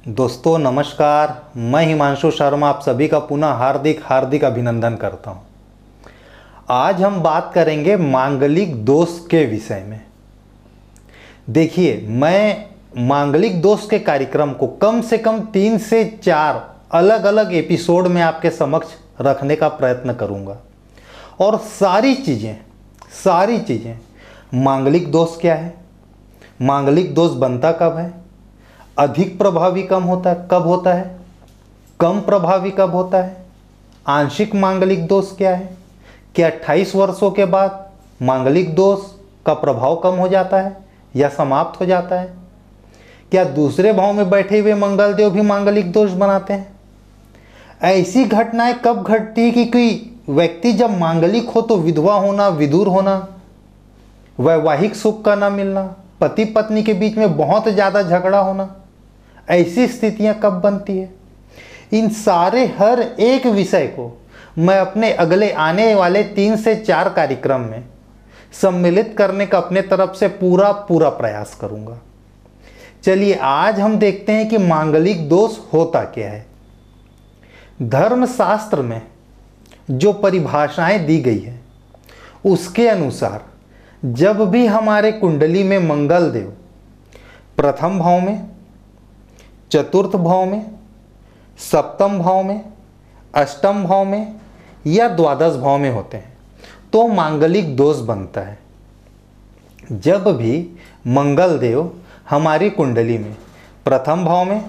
दोस्तों नमस्कार, मैं हिमांशु शर्मा आप सभी का पुनः हार्दिक हार्दिक अभिनंदन करता हूं। आज हम बात करेंगे मांगलिक दोष के विषय में। देखिए, मैं मांगलिक दोष के कार्यक्रम को कम से कम 3 से 4 अलग अलग एपिसोड में आपके समक्ष रखने का प्रयत्न करूंगा। और सारी चीज़ें मांगलिक दोष क्या है, मांगलिक दोष बनता कब है, अधिक प्रभावी कब होता है, कम प्रभावी कब होता है, आंशिक मांगलिक दोष क्या है, क्या 28 वर्षों के बाद मांगलिक दोष का प्रभाव कम हो जाता है या समाप्त हो जाता है, क्या दूसरे भाव में बैठे हुए मंगल देव भी मांगलिक दोष बनाते हैं। ऐसी घटनाएं कब घटती है कि कोई व्यक्ति जब मांगलिक हो तो विधवा होना, विदुर होना, वैवाहिक सुख का ना मिलना, पति पत्नी के बीच में बहुत ज़्यादा झगड़ा होना, ऐसी स्थितियां कब बनती है। इन सारे हर एक विषय को मैं अपने अगले आने वाले 3 से 4 कार्यक्रम में सम्मिलित करने का अपने तरफ से पूरा प्रयास करूंगा। चलिए आज हम देखते हैं कि मांगलिक दोष होता क्या है। धर्मशास्त्र में जो परिभाषाएं दी गई है उसके अनुसार जब भी हमारे कुंडली में मंगल देव प्रथम भाव में, चतुर्थ भाव में, सप्तम भाव में, अष्टम भाव में या द्वादश भाव में होते हैं तो मांगलिक दोष बनता है। जब भी मंगल देव हमारी कुंडली में प्रथम भाव में,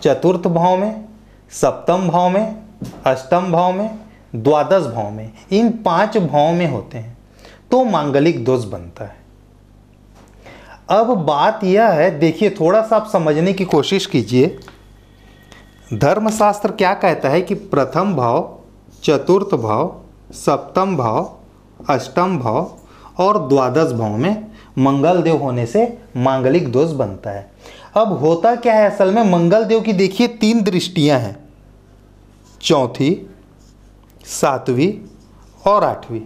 चतुर्थ भाव में, सप्तम भाव में, अष्टम भाव में, द्वादश भाव में, इन 5 भाव में होते हैं तो मांगलिक दोष बनता है। अब बात यह है, देखिए थोड़ा सा आप समझने की कोशिश कीजिए। धर्मशास्त्र क्या कहता है कि प्रथम भाव, चतुर्थ भाव, सप्तम भाव, अष्टम भाव और द्वादश भाव में मंगल देव होने से मांगलिक दोष बनता है। अब होता क्या है, असल में मंगल देव की देखिए 3 दृष्टियां हैं, चौथी, 7वीं और 8वीं।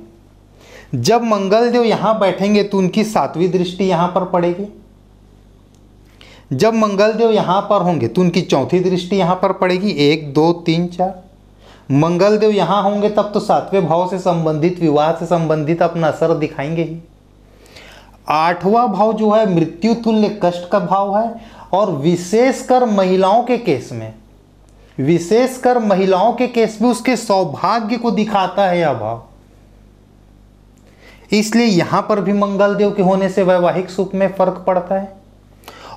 जब मंगल देव यहां बैठेंगे तो उनकी 7वीं दृष्टि यहां पर पड़ेगी। जब मंगल देव यहां पर होंगे तो उनकी चौथी दृष्टि यहां पर पड़ेगी। 1 2 3 4। मंगल देव यहां होंगे तब तो 7वें भाव से संबंधित, विवाह से संबंधित अपना असर दिखाएंगे ही। 8वां भाव जो है मृत्यु तुल्य कष्ट का भाव है और विशेषकर महिलाओं के केस में उसके सौभाग्य को दिखाता है यह भाव। इसलिए यहां पर भी मंगल देव के होने से वैवाहिक सुख में फर्क पड़ता है।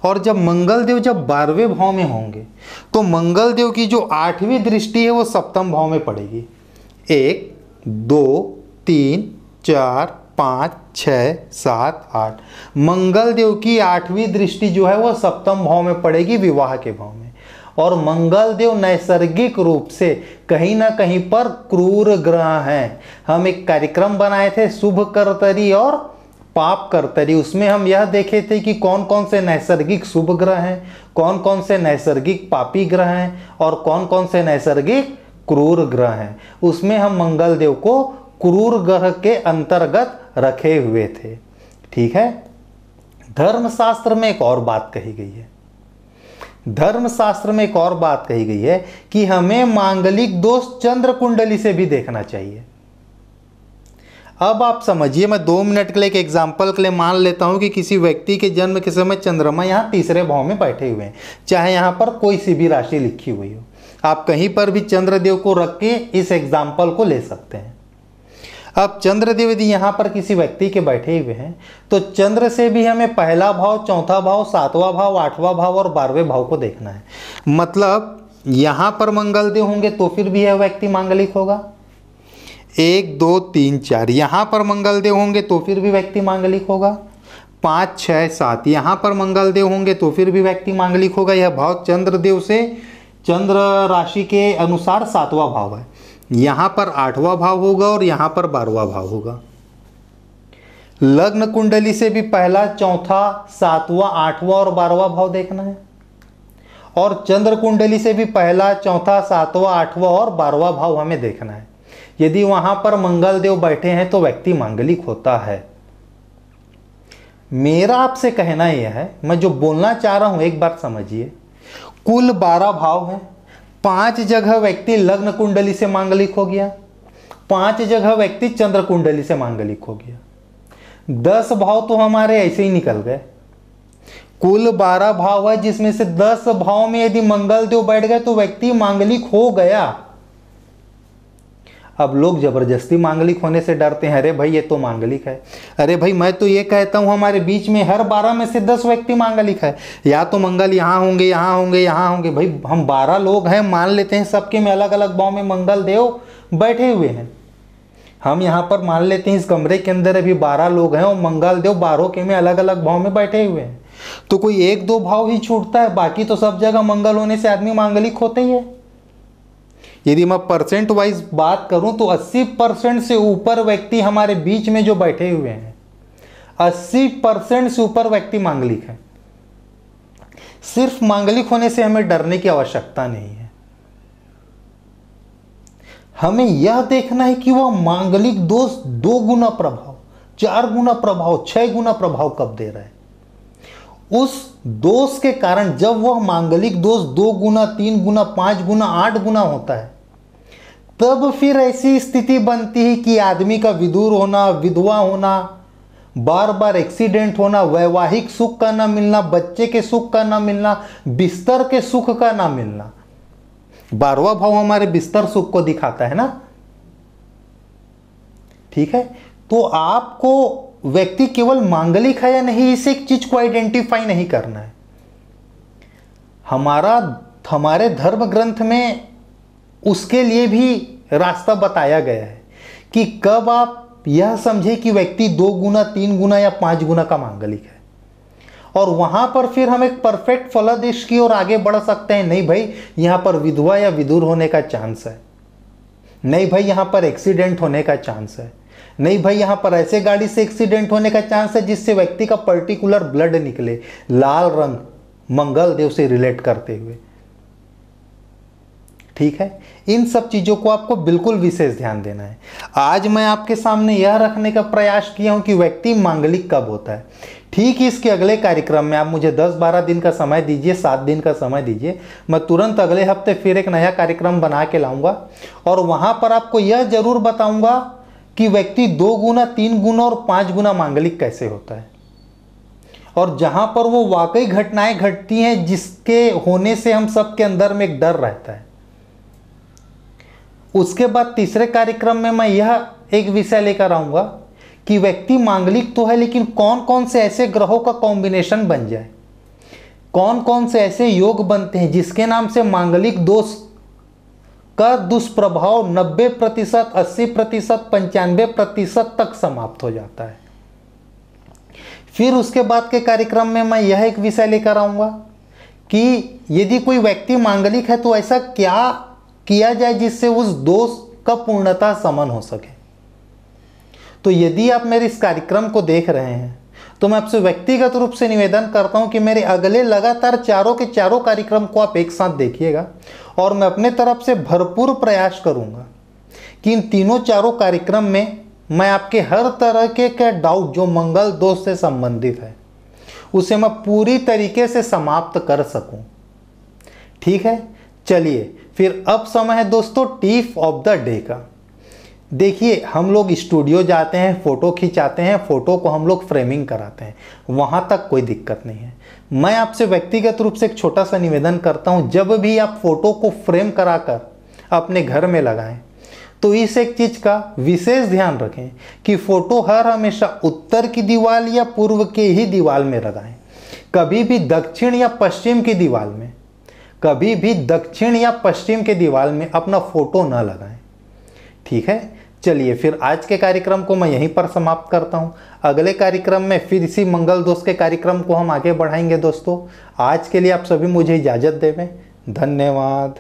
और जब मंगल देव 12वें भाव में होंगे तो मंगल देव की जो 8वीं दृष्टि है वो सप्तम भाव में पड़ेगी। 1 2 3 4 5 6 7 8। मंगल देव की 8वीं दृष्टि जो है वो सप्तम भाव में पड़ेगी, विवाह के भाव में। और मंगल देव नैसर्गिक रूप से कहीं ना कहीं पर क्रूर ग्रह हैं। हम एक कार्यक्रम बनाए थे शुभ कर्तरी और पाप कर्तरी, उसमें हम यह देखे थे कि कौन कौन से नैसर्गिक शुभ ग्रह हैं, कौन कौन से नैसर्गिक पापी ग्रह हैं और कौन कौन से नैसर्गिक क्रूर ग्रह हैं। उसमें हम मंगल देव को क्रूर ग्रह के अंतर्गत रखे हुए थे। ठीक है। धर्मशास्त्र में एक और बात कही गई है कि हमें मांगलिक दोष चंद्र कुंडली से भी देखना चाहिए। अब आप समझिए, मैं 2 मिनट के लिए एक एग्जाम्पल के लिए मान लेता हूं कि किसी व्यक्ति के जन्म के समय चंद्रमा यहाँ 3रे भाव में बैठे हुए हैं, चाहे यहाँ पर कोई सी भी राशि लिखी हुई हो। आप कहीं पर भी चंद्रदेव को रख के इस एग्जाम्पल को ले सकते हैं। अब चंद्रदेव यदि यहाँ पर किसी व्यक्ति के बैठे हुए हैं तो चंद्र से भी हमें पहला भाव, चौथा भाव, 7वां भाव, 8वां भाव और 12वें भाव को देखना है। मतलब यहाँ पर मंगल देव होंगे तो फिर भी यह व्यक्ति मांगलिक होगा। 1 2 3 4। यहाँ पर मंगल देव होंगे तो फिर भी व्यक्ति मांगलिक होगा। 5 6 7। यहाँ पर मंगल देव होंगे तो फिर भी व्यक्ति मांगलिक होगा। यह भाव चंद्रदेव से चंद्र राशि के अनुसार 7वां भाव है। यहाँ पर 8वां भाव होगा और यहाँ पर 12वां भाव होगा। लग्न कुंडली से भी पहला, चौथा, 7वां, 8वां और 12वां भाव देखना है। और चंद्र कुंडली से भी पहला, चौथा, 7वां, 8वां और 12वां भाव हमें देखना है। यदि वहां पर मंगल देव बैठे हैं तो व्यक्ति मांगलिक होता है। मेरा आपसे कहना यह है, मैं जो बोलना चाह रहा हूं एक बार समझिए कुल 12 भाव है। 5 जगह व्यक्ति लग्न कुंडली से मांगलिक हो गया, 5 जगह व्यक्ति चंद्र कुंडली से मांगलिक हो गया। 10 भाव तो हमारे ऐसे ही निकल गए। कुल 12 भाव है, जिसमें से 10 भाव में यदि मंगल देव बैठ गए तो व्यक्ति मांगलिक हो गया। अब लोग जबरदस्ती मांगलिक होने से डरते हैं, अरे भाई ये तो मांगलिक है। अरे भाई मैं तो ये कहता हूं हमारे बीच में हर 12 में से 10 व्यक्ति मांगलिक है, या तो मंगल यहाँ होंगे, यहाँ होंगे, यहाँ होंगे। भाई हम 12 लोग हैं, मान लेते हैं सबके में अलग अलग भाव में मंगल देव बैठे हुए हैं। हम यहाँ पर मान लेते हैं इस कमरे के अंदर अभी 12 लोग हैं और मंगल देव 12 के में अलग अलग भाव में बैठे हुए हैं, तो कोई 1-2 भाव ही छूटता है, बाकी तो सब जगह मंगल होने से आदमी मांगलिक होते ही है। यदि मैं परसेंट वाइज बात करूं तो 80% से ऊपर व्यक्ति हमारे बीच में जो बैठे हुए हैं, 80% से ऊपर व्यक्ति मांगलिक है। सिर्फ मांगलिक होने से हमें डरने की आवश्यकता नहीं है। हमें यह देखना है कि वह मांगलिक दोष 2 गुना प्रभाव, 4 गुना प्रभाव, 6 गुना प्रभाव कब दे रहा है। उस दोष के कारण जब वह मांगलिक दोष 2 गुना, 3 गुना, 5 गुना, 8 गुना होता है, तब फिर ऐसी स्थिति बनती है कि आदमी का विदूर होना, विधवा होना, बार बार एक्सीडेंट होना, वैवाहिक सुख का ना मिलना, बच्चे के सुख का ना मिलना, बिस्तर के सुख का ना मिलना। 12वां भाव हमारे बिस्तर सुख को दिखाता है ना। ठीक है, तो आपको व्यक्ति केवल मांगलिक है या नहीं, इस एक चीज को आइडेंटिफाई नहीं करना है। हमारे धर्म ग्रंथ में उसके लिए भी रास्ता बताया गया है कि कब आप यह समझे कि व्यक्ति 2 गुना, 3 गुना या 5 गुना का मांगलिक है, और वहां पर फिर हम एक परफेक्ट फलादेश की ओर आगे बढ़ सकते हैं। नहीं भाई यहां पर विधवा या विदुर होने का चांस है, नहीं भाई यहां पर एक्सीडेंट होने का चांस है, नहीं भाई यहां पर ऐसे गाड़ी से एक्सीडेंट होने का चांस है जिससे व्यक्ति का पर्टिकुलर ब्लड निकले, लाल रंग, मंगल देव से रिलेट करते हुए। ठीक है, इन सब चीजों को आपको बिल्कुल विशेष ध्यान देना है। आज मैं आपके सामने यह रखने का प्रयास किया हूं कि व्यक्ति मांगलिक कब होता है। ठीक इसके अगले कार्यक्रम में आप मुझे 10-12 दिन का समय दीजिए, 7 दिन का समय दीजिए, मैं तुरंत अगले हफ्ते फिर एक नया कार्यक्रम बना के लाऊंगा और वहां पर आपको यह जरूर बताऊंगा कि व्यक्ति 2 गुना, 3 गुना और 5 गुना मांगलिक कैसे होता है, और जहां पर वो वाकई घटनाएं घटती हैं जिसके होने से हम सबके अंदर में एक डर रहता है। उसके बाद तीसरे कार्यक्रम में मैं यह एक विषय लेकर आऊंगा कि व्यक्ति मांगलिक तो है, लेकिन कौन कौन से ऐसे ग्रहों का कॉम्बिनेशन बन जाए, कौन कौन से ऐसे योग बनते हैं जिसके नाम से मांगलिक दोष का दुष्प्रभाव 90%, 80%, 95% तक समाप्त हो जाता है। फिर उसके बाद के कार्यक्रम में मैं यह एक विषय लेकर आऊंगा कि यदि कोई व्यक्ति मांगलिक है तो ऐसा क्या किया जाए जिससे उस दोष का पूर्णतः शमन हो सके। तो यदि आप मेरे इस कार्यक्रम को देख रहे हैं तो मैं आपसे व्यक्तिगत रूप से निवेदन करता हूं कि मेरे अगले लगातार चारों के चारों कार्यक्रम को आप एक साथ देखिएगा, और मैं अपने तरफ से भरपूर प्रयास करूंगा कि इन तीनों चारों कार्यक्रम में मैं आपके हर तरह के डाउट जो मंगल दोष से संबंधित है उसे मैं पूरी तरीके से समाप्त कर सकूं। ठीक है, चलिए फिर अब समय है दोस्तों टिप ऑफ द डे का। देखिए हम लोग स्टूडियो जाते हैं, फ़ोटो खिंचाते हैं, फ़ोटो को हम लोग फ्रेमिंग कराते हैं, वहाँ तक कोई दिक्कत नहीं है। मैं आपसे व्यक्तिगत रूप से एक छोटा सा निवेदन करता हूँ, जब भी आप फ़ोटो को फ्रेम कराकर अपने घर में लगाएं तो इस एक चीज़ का विशेष ध्यान रखें कि फ़ोटो हर हमेशा उत्तर की दीवार या पूर्व के ही दीवार में लगाएं। कभी भी दक्षिण या पश्चिम की दीवार में, कभी भी दक्षिण या पश्चिम के दीवार में अपना फ़ोटो न लगाएं। ठीक है, चलिए फिर आज के कार्यक्रम को मैं यहीं पर समाप्त करता हूं। अगले कार्यक्रम में फिर इसी मंगल दोष के कार्यक्रम को हम आगे बढ़ाएंगे दोस्तों। आज के लिए आप सभी मुझे इजाज़त देवें। धन्यवाद।